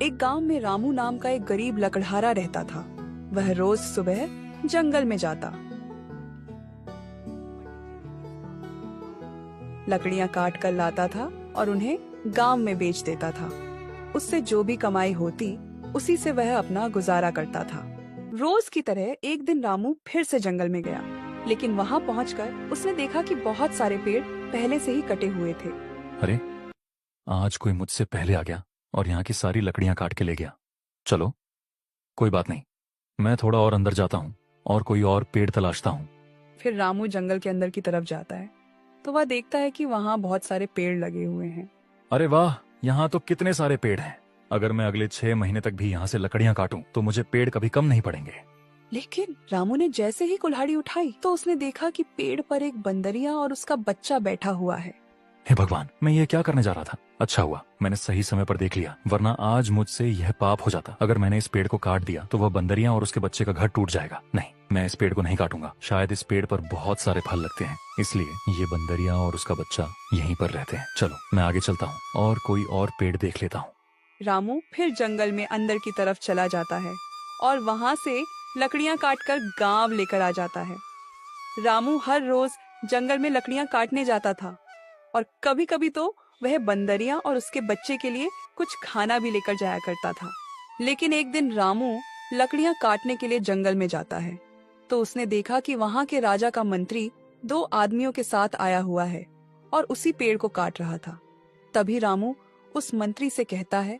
एक गांव में रामू नाम का एक गरीब लकड़हारा रहता था। वह रोज सुबह जंगल में जाता, लकड़ियां काट कर लाता था और उन्हें गांव में बेच देता था। उससे जो भी कमाई होती उसी से वह अपना गुजारा करता था। रोज की तरह एक दिन रामू फिर से जंगल में गया, लेकिन वहां पहुंचकर उसने देखा कि बहुत सारे पेड़ पहले से ही कटे हुए थे। अरे, आज कोई मुझसे पहले आ गया और यहाँ की सारी लकड़ियां काट के ले गया। चलो, कोई बात नहीं, मैं थोड़ा और अंदर जाता हूँ और कोई और पेड़ तलाशता हूँ। फिर रामू जंगल के अंदर की तरफ जाता है तो वह देखता है कि वहाँ बहुत सारे पेड़ लगे हुए हैं। अरे वाह, यहाँ तो कितने सारे पेड़ हैं। अगर मैं अगले 6 महीने तक भी यहाँ से लकड़ियां काटूं तो मुझे पेड़ कभी कम नहीं पड़ेंगे। लेकिन रामू ने जैसे ही कुल्हाड़ी उठाई तो उसने देखा कि पेड़ पर एक बंदरिया और उसका बच्चा बैठा हुआ है। हे भगवान, मैं ये क्या करने जा रहा था। अच्छा हुआ मैंने सही समय पर देख लिया, वरना आज मुझसे यह पाप हो जाता। अगर मैंने इस पेड़ को काट दिया तो वह बंदरिया और उसके बच्चे का घर टूट जाएगा। नहीं, मैं इस पेड़ को नहीं काटूंगा। शायद इस पेड़ पर बहुत सारे फल लगते हैं, इसलिए ये बंदरिया और उसका बच्चा यहीं पर रहते हैं। चलो, मैं आगे चलता हूँ और कोई और पेड़ देख लेता हूँ। रामू फिर जंगल में अंदर की तरफ चला जाता है और वहाँ से लकड़ियाँ काटकर गांव लेकर आ जाता है। रामू हर रोज जंगल में लकड़ियाँ काटने जाता था और कभी कभी तो वह बंदरिया और उसके बच्चे के लिए कुछ खाना भी लेकर जाया करता था। लेकिन एक दिन रामू लकड़ियाँ काटने के लिए जंगल में जाता है तो उसने देखा कि वहाँ के राजा का मंत्री 2 आदमियों के साथ आया हुआ है और उसी पेड़ को काट रहा था। तभी रामू उस मंत्री से कहता है,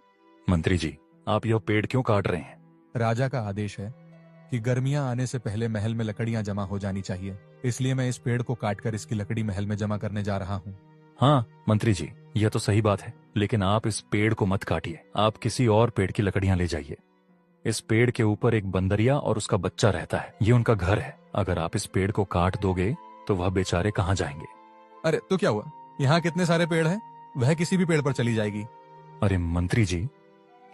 मंत्री जी, आप यह पेड़ क्यों काट रहे हैं? राजा का आदेश है कि गर्मियां आने से पहले महल में लकड़ियां जमा हो जानी चाहिए, इसलिए मैं इस पेड़ को काटकर इसकी लकड़ी महल में जमा करने जा रहा हूँ। हाँ मंत्री जी, यह तो सही बात है, लेकिन आप इस पेड़ को मत काटिए। आप किसी और पेड़ की लकड़ियां ले जाइए। इस पेड़ के ऊपर एक बंदरिया और उसका बच्चा रहता है, ये उनका घर है। अगर आप इस पेड़ को काट दोगे तो वह बेचारे कहाँ जाएंगे? अरे तो क्या हुआ, यहाँ कितने सारे पेड़ हैं, वह किसी भी पेड़ पर चली जाएगी। अरे मंत्री जी,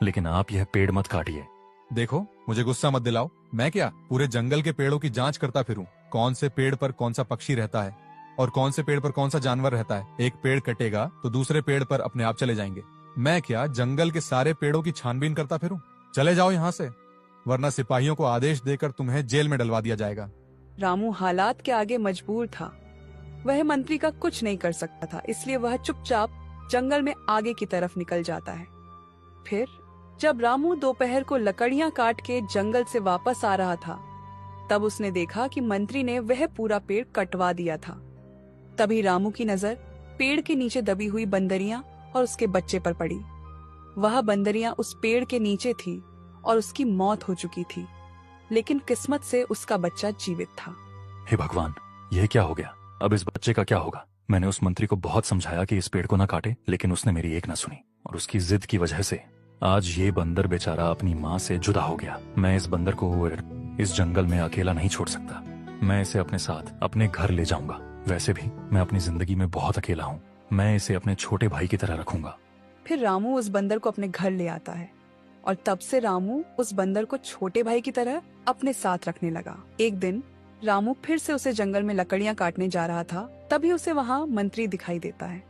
लेकिन आप यह पेड़ मत काटिए। देखो, मुझे गुस्सा मत दिलाओ। मैं क्या पूरे जंगल के पेड़ों की जांच करता फिरूं, कौन से पेड़ पर कौन सा पक्षी रहता है और कौन से पेड़ पर कौन सा जानवर रहता है। एक पेड़ कटेगा तो दूसरे पेड़ पर अपने आप चले जाएंगे। मैं क्या जंगल के सारे पेड़ों की छानबीन करता फिरूं? चले जाओ यहाँ से, वरना सिपाहियों को आदेश देकर तुम्हें जेल में डलवा दिया जाएगा। रामू हालात के आगे मजबूर था। वह मंत्री का कुछ नहीं कर सकता था, इसलिए वह चुपचाप जंगल में आगे की तरफ निकल जाता है। फिर जब रामू दोपहर को लकड़ियां काट के जंगल से वापस आ रहा था, तब उसने देखा कि मंत्री ने वह पूरा पेड़ कटवा दिया था। तभी रामू की नजर पेड़ के नीचे दबी हुई बंदरिया और उसके बच्चे पर पड़ी। वह बंदरिया उस पेड़ के नीचे थी और उसकी मौत हो चुकी थी, लेकिन किस्मत से उसका बच्चा जीवित था। हे भगवान, यह क्या हो गया? अब इस बच्चे का क्या होगा? मैंने उस मंत्री को बहुत समझाया कि इस पेड़ को न काटे, लेकिन उसने मेरी एक न सुनी और उसकी जिद की वजह से आज ये बंदर बेचारा अपनी माँ से जुदा हो गया। मैं इस बंदर को इस जंगल में अकेला नहीं छोड़ सकता। मैं इसे अपने साथ अपने घर ले जाऊंगा। वैसे भी मैं अपनी जिंदगी में बहुत अकेला हूँ। मैं इसे अपने छोटे भाई की तरह रखूंगा। फिर रामू उस बंदर को अपने घर ले आता है और तब से रामू उस बंदर को छोटे भाई की तरह अपने साथ रखने लगा। एक दिन रामू फिर से उसे जंगल में लकड़ियां काटने जा रहा था, तभी उसे वहाँ मंत्री दिखाई देता है।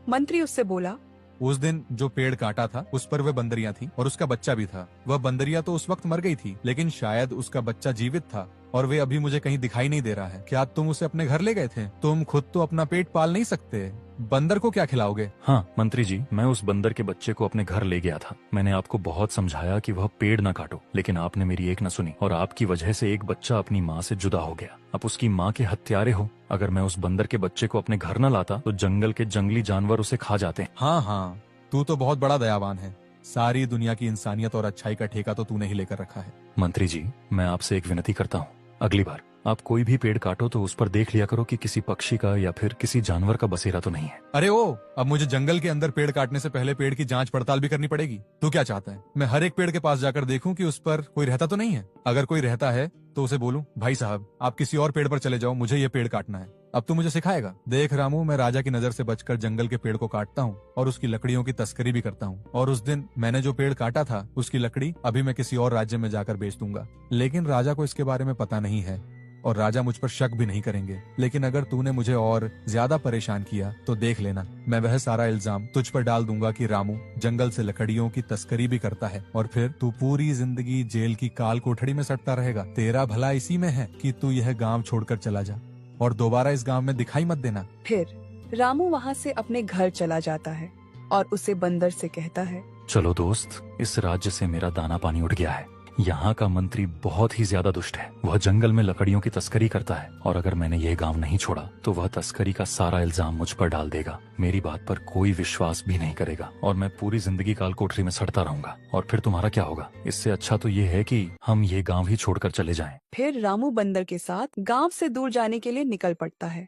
मंत्री उससे बोला, उस दिन जो पेड़ काटा था उस पर वह बंदरिया थी और उसका बच्चा भी था। वह बंदरिया तो उस वक्त मर गई थी, लेकिन शायद उसका बच्चा जीवित था और वे अभी मुझे कहीं दिखाई नहीं दे रहा है। क्या तुम उसे अपने घर ले गए थे? तुम खुद तो अपना पेट पाल नहीं सकते, बंदर को क्या खिलाओगे? हाँ मंत्री जी, मैं उस बंदर के बच्चे को अपने घर ले गया था। मैंने आपको बहुत समझाया कि वह पेड़ न काटो, लेकिन आपने मेरी एक न सुनी और आपकी वजह से एक बच्चा अपनी माँ से जुदा हो गया। आप उसकी माँ के हत्यारे हो। अगर मैं उस बंदर के बच्चे को अपने घर न लाता तो जंगल के जंगली जानवर उसे खा जाते। हाँ, तू तो बहुत बड़ा दयावान है। सारी दुनिया की इंसानियत और अच्छाई का ठेका तो तूने ही लेकर रखा है। मंत्री जी, मैं आपसे एक विनती करता हूँ, अगली बार आप कोई भी पेड़ काटो तो उस पर देख लिया करो कि किसी पक्षी का या फिर किसी जानवर का बसेरा तो नहीं है। अरे अब मुझे जंगल के अंदर पेड़ काटने से पहले पेड़ की जांच पड़ताल भी करनी पड़ेगी। तू क्या चाहता है, मैं हर एक पेड़ के पास जाकर देखूं कि उस पर कोई रहता तो नहीं है? अगर कोई रहता है तो उसे बोलूं, भाई साहब आप किसी और पेड़ पर चले जाओ, मुझे ये पेड़ काटना है। अब तू मुझे सिखाएगा? देख रामू, मैं राजा की नजर से बचकर जंगल के पेड़ को काटता हूँ और उसकी लकड़ियों की तस्करी भी करता हूँ। और उस दिन मैंने जो पेड़ काटा था उसकी लकड़ी अभी मैं किसी और राज्य में जाकर बेच दूंगा, लेकिन राजा को इसके बारे में पता नहीं है और राजा मुझ पर शक भी नहीं करेंगे। लेकिन अगर तूने मुझे और ज्यादा परेशान किया तो देख लेना, मैं वह सारा इल्जाम तुझ पर डाल दूंगा कि रामू जंगल से लकड़ियों की तस्करी भी करता है, और फिर तू पूरी जिंदगी जेल की काल कोठड़ी में सड़ता रहेगा। तेरा भला इसी में है कि तू यह गाँव छोड़कर चला जा और दोबारा इस गाँव में दिखाई मत देना। फिर रामू वहाँ से अपने घर चला जाता है और उसे बंदर से कहता है, चलो दोस्त, इस राज्य से मेरा दाना पानी उठ गया है। यहाँ का मंत्री बहुत ही ज्यादा दुष्ट है। वह जंगल में लकड़ियों की तस्करी करता है, और अगर मैंने यह गांव नहीं छोड़ा तो वह तस्करी का सारा इल्जाम मुझ पर डाल देगा। मेरी बात पर कोई विश्वास भी नहीं करेगा और मैं पूरी जिंदगी काल कोठरी में सड़ता रहूंगा। और फिर तुम्हारा क्या होगा? इससे अच्छा तो ये है कि हम ये गाँव ही छोड़कर चले जाएं। फिर रामू बंदर के साथ गांव से दूर जाने के लिए निकल पड़ता है।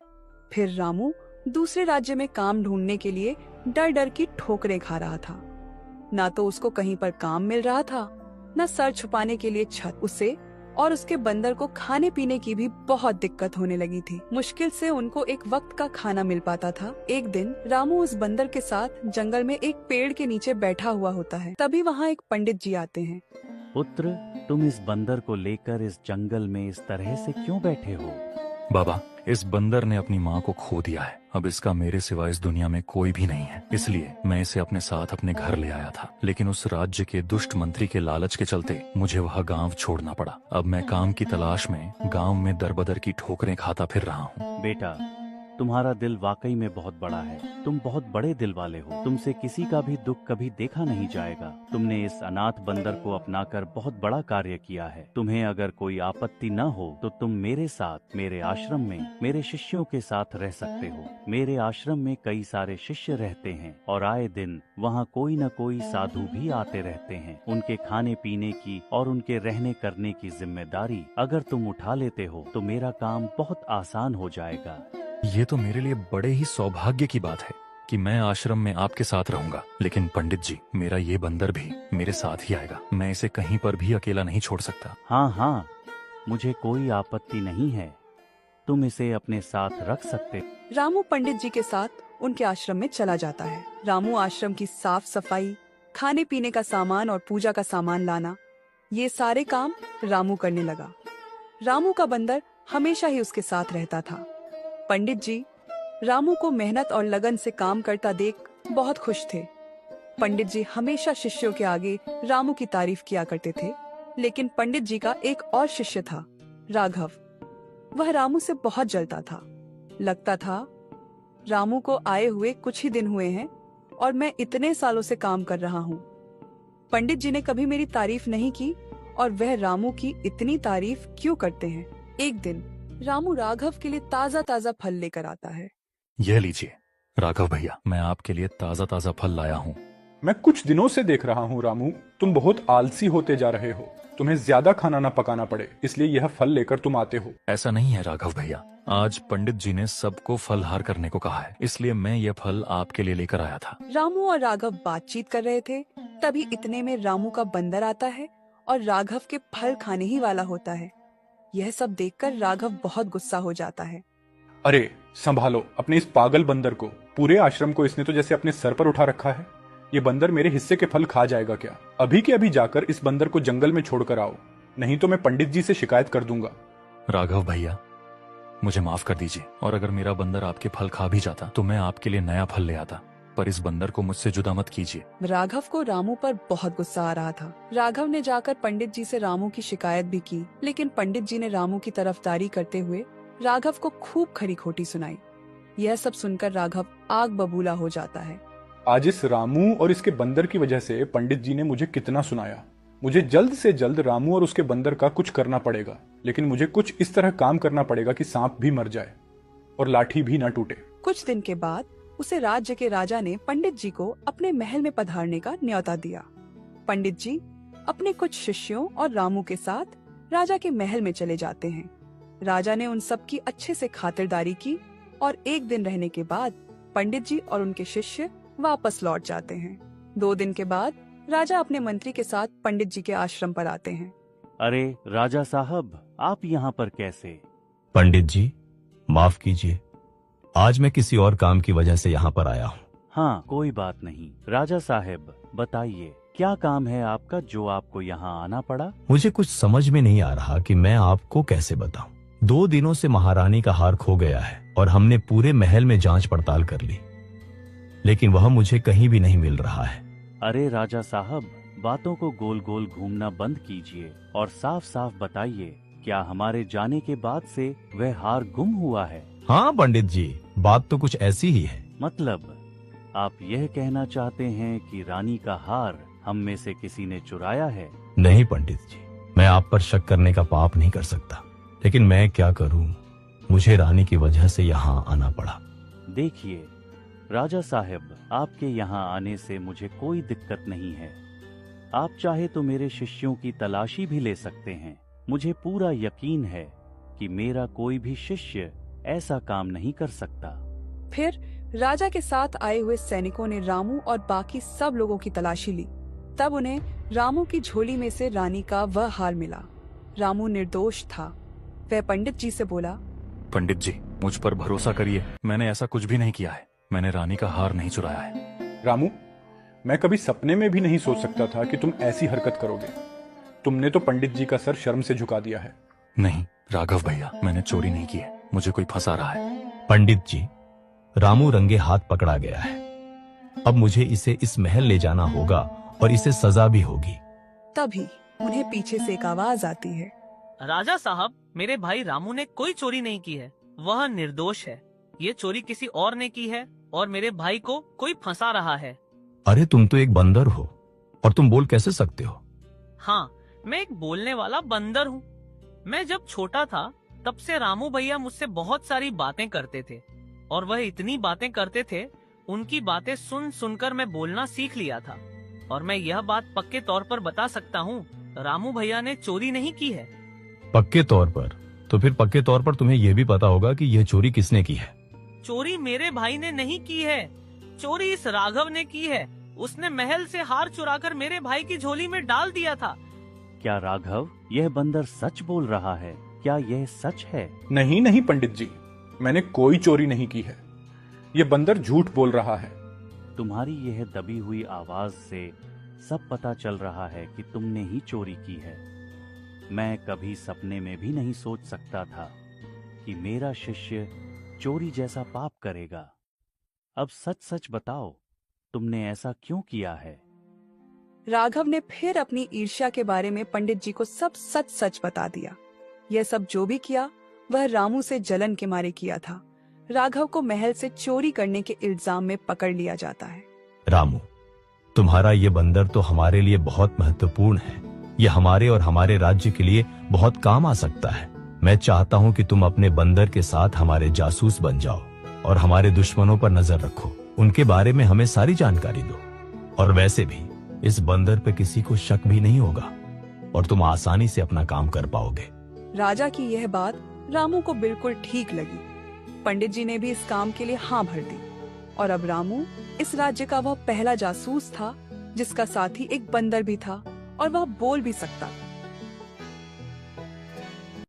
फिर रामू दूसरे राज्य में काम ढूंढने के लिए डर डर की ठोकरें खा रहा था। ना तो उसको कहीं पर काम मिल रहा था, न सर छुपाने के लिए छत। उसे और उसके बंदर को खाने पीने की भी बहुत दिक्कत होने लगी थी। मुश्किल से उनको एक वक्त का खाना मिल पाता था। एक दिन रामू उस बंदर के साथ जंगल में एक पेड़ के नीचे बैठा हुआ होता है। तभी वहाँ एक पंडित जी आते हैं। पुत्र, तुम इस बंदर को लेकर इस जंगल में इस तरह से क्यों बैठे हो? बाबा, इस बंदर ने अपनी माँ को खो दिया है। अब इसका मेरे सिवा इस दुनिया में कोई भी नहीं है, इसलिए मैं इसे अपने साथ अपने घर ले आया था। लेकिन उस राज्य के दुष्ट मंत्री के लालच के चलते मुझे वह गांव छोड़ना पड़ा। अब मैं काम की तलाश में गांव में दरबदर की ठोकरें खाता फिर रहा हूँ। बेटा, तुम्हारा दिल वाकई में बहुत बड़ा है। तुम बहुत बड़े दिल वाले हो। तुमसे किसी का भी दुख कभी देखा नहीं जाएगा। तुमने इस अनाथ बंदर को अपनाकर बहुत बड़ा कार्य किया है। तुम्हें अगर कोई आपत्ति न हो तो तुम मेरे साथ मेरे आश्रम में मेरे शिष्यों के साथ रह सकते हो। मेरे आश्रम में कई सारे शिष्य रहते हैं और आए दिन वहाँ कोई न कोई साधु भी आते रहते हैं। उनके खाने पीने की और उनके रहने करने की जिम्मेदारी अगर तुम उठा लेते हो तो मेरा काम बहुत आसान हो जाएगा। ये तो मेरे लिए बड़े ही सौभाग्य की बात है कि मैं आश्रम में आपके साथ रहूंगा। लेकिन पंडित जी, मेरा ये बंदर भी मेरे साथ ही आएगा। मैं इसे कहीं पर भी अकेला नहीं छोड़ सकता। हाँ हाँ, मुझे कोई आपत्ति नहीं है। तुम इसे अपने साथ रख सकते। रामू पंडित जी के साथ उनके आश्रम में चला जाता है। रामू आश्रम की साफ सफाई, खाने पीने का सामान और पूजा का सामान लाना, ये सारे काम रामू करने लगा। रामू का बंदर हमेशा ही उसके साथ रहता था। पंडित जी रामू को मेहनत और लगन से काम करता देख बहुत खुश थे। पंडित जी हमेशा शिष्यों के आगे रामू की तारीफ किया करते थे। लेकिन पंडित जी का एक और शिष्य था, राघव। वह रामू से बहुत जलता था। लगता था रामू को आए हुए कुछ ही दिन हुए हैं और मैं इतने सालों से काम कर रहा हूँ। पंडित जी ने कभी मेरी तारीफ नहीं की और वह रामू की इतनी तारीफ क्यों करते हैं। एक दिन रामू राघव के लिए ताजा ताजा फल लेकर आता है। यह लीजिए राघव भैया, मैं आपके लिए ताजा ताजा फल लाया हूँ। मैं कुछ दिनों से देख रहा हूँ रामू, तुम बहुत आलसी होते जा रहे हो। तुम्हें ज्यादा खाना न पकाना पड़े, इसलिए यह फल लेकर तुम आते हो। ऐसा नहीं है राघव भैया, आज पंडित जी ने सबको फलहार करने को कहा है, इसलिए मैं यह फल आपके लिए लेकर आया था। रामू और राघव बातचीत कर रहे थे, तभी इतने में रामू का बंदर आता है और राघव के फल खाने ही वाला होता है। यह सब देखकर राघव बहुत गुस्सा हो जाता है। अरे संभालो अपने इस पागल बंदर को। पूरे आश्रम को इसने तो जैसे अपने सर पर उठा रखा है। ये बंदर मेरे हिस्से के फल खा जाएगा क्या? अभी के अभी जाकर इस बंदर को जंगल में छोड़कर आओ, नहीं तो मैं पंडित जी से शिकायत कर दूंगा। राघव भैया, मुझे माफ कर दीजिए, और अगर मेरा बंदर आपके फल खा भी जाता तो मैं आपके लिए नया फल ले आता, पर इस बंदर को मुझसे जुदा मत कीजिए। राघव को रामू पर बहुत गुस्सा आ रहा था। राघव ने जाकर पंडित जी से रामू की शिकायत भी की, लेकिन पंडित जी ने रामू की तरफदारी करते हुए राघव को खूब खरी खोटी सुनाई। यह सब सुनकर राघव आग बबूला हो जाता है। आज इस रामू और इसके बंदर की वजह से पंडित जी ने मुझे कितना सुनाया। मुझे जल्द से जल्द रामू और उसके बंदर का कुछ करना पड़ेगा, लेकिन मुझे कुछ इस तरह काम करना पड़ेगा कि सांप भी मर जाए और लाठी भी न टूटे। कुछ दिन के बाद उसे राज्य के राजा ने पंडित जी को अपने महल में पधारने का न्योता दिया। पंडित जी अपने कुछ शिष्यों और रामू के साथ राजा के महल में चले जाते हैं। राजा ने उन सब की अच्छे से खातिरदारी की और एक दिन रहने के बाद पंडित जी और उनके शिष्य वापस लौट जाते हैं। 2 दिन के बाद राजा अपने मंत्री के साथ पंडित जी के आश्रम पर आते हैं। अरे राजा साहब, आप यहाँ पर कैसे? पंडित जी माफ कीजिए, आज मैं किसी और काम की वजह से यहाँ पर आया हूँ। हाँ, कोई बात नहीं। राजा साहब बताइए, क्या काम है आपका जो आपको यहाँ आना पड़ा? मुझे कुछ समझ में नहीं आ रहा कि मैं आपको कैसे बताऊं। 2 दिनों से महारानी का हार खो गया है और हमने पूरे महल में जांच पड़ताल कर ली, लेकिन वह मुझे कहीं भी नहीं मिल रहा है। अरे राजा साहब, बातों को गोल गोल घूमना बंद कीजिए और साफ साफ बताइए, क्या हमारे जाने के बाद से वह हार गुम हुआ है? हाँ पंडित जी, बात तो कुछ ऐसी ही है। मतलब आप यह कहना चाहते हैं कि रानी का हार हम में से किसी ने चुराया है? नहीं पंडित जी, मैं आप पर शक करने का पाप नहीं कर सकता, लेकिन मैं क्या करूं, मुझे रानी की वजह से यहाँ आना पड़ा। देखिए राजा साहब, आपके यहाँ आने से मुझे कोई दिक्कत नहीं है। आप चाहे तो मेरे शिष्यों की तलाशी भी ले सकते हैं। मुझे पूरा यकीन है कि मेरा कोई भी शिष्य ऐसा काम नहीं कर सकता। फिर राजा के साथ आए हुए सैनिकों ने रामू और बाकी सब लोगों की तलाशी ली। तब उन्हें रामू की झोली में से रानी का वह हार मिला। रामू निर्दोष था। वह पंडित जी से बोला, पंडित जी, मुझ पर भरोसा करिए, मैंने ऐसा कुछ भी नहीं किया है। मैंने रानी का हार नहीं चुराया है। रामू, मैं कभी सपने में भी नहीं सोच सकता था कि तुम ऐसी हरकत करोगे। तुमने तो पंडित जी का सर शर्म से झुका दिया है। नहीं राघव भैया, मैंने चोरी नहीं की है, मुझे कोई फंसा रहा है। पंडित जी, रामू रंगे हाथ पकड़ा गया है। अब मुझे इसे इस महल ले जाना होगा और इसे सजा भी होगी। तभी उन्हें पीछे से एक आवाज आती है, राजा साहब, मेरे भाई रामू ने कोई चोरी नहीं की है, वह निर्दोष है। ये चोरी किसी और ने की है और मेरे भाई को कोई फंसा रहा है। अरे तुम तो एक बंदर हो और तुम बोल कैसे सकते हो? हाँ, मैं एक बोलने वाला बंदर हूँ। मैं जब छोटा था तब से रामू भैया मुझसे बहुत सारी बातें करते थे और वह इतनी बातें करते थे, उनकी बातें सुन सुनकर मैं बोलना सीख लिया था। और मैं यह बात पक्के तौर पर बता सकता हूँ, रामू भैया ने चोरी नहीं की है। पक्के तौर पर? तो फिर पक्के तौर पर तुम्हें यह भी पता होगा कि यह चोरी किसने की है? चोरी मेरे भाई ने नहीं की है, चोरी इस राघव ने की है। उसने महल से हार चुराकर मेरे भाई की झोली में डाल दिया था। क्या राघव, यह बंदर सच बोल रहा है? क्या यह सच है? नहीं नहीं पंडित जी, मैंने कोई चोरी नहीं की है। ये बंदर झूठ बोल रहा है। तुम्हारी यह दबी हुई आवाज से सब पता चल रहा है कि तुमने ही चोरी की है। मैं कभी सपने में भी नहीं सोच सकता था कि मेरा शिष्य चोरी जैसा पाप करेगा। अब सच सच बताओ, तुमने ऐसा क्यों किया है? राघव ने फिर अपनी ईर्ष्या के बारे में पंडित जी को सब सच सच बता दिया। यह सब जो भी किया वह रामू से जलन के मारे किया था। राघव को महल से चोरी करने के इल्जाम में पकड़ लिया जाता है। रामू, तुम्हारा ये बंदर तो हमारे लिए बहुत महत्वपूर्ण है। ये हमारे और हमारे राज्य के लिए बहुत काम आ सकता है। मैं चाहता हूँ कि तुम अपने बंदर के साथ हमारे जासूस बन जाओ और हमारे दुश्मनों पर नजर रखो, उनके बारे में हमें सारी जानकारी दो। और वैसे भी इस बंदर पे किसी को शक भी नहीं होगा और तुम आसानी से अपना काम कर पाओगे। राजा की यह बात रामू को बिल्कुल ठीक लगी। पंडित जी ने भी इस काम के लिए हाँ भर दी और अब रामू इस राज्य का वह पहला जासूस था जिसका साथी एक बंदर भी था और वह बोल भी सकता।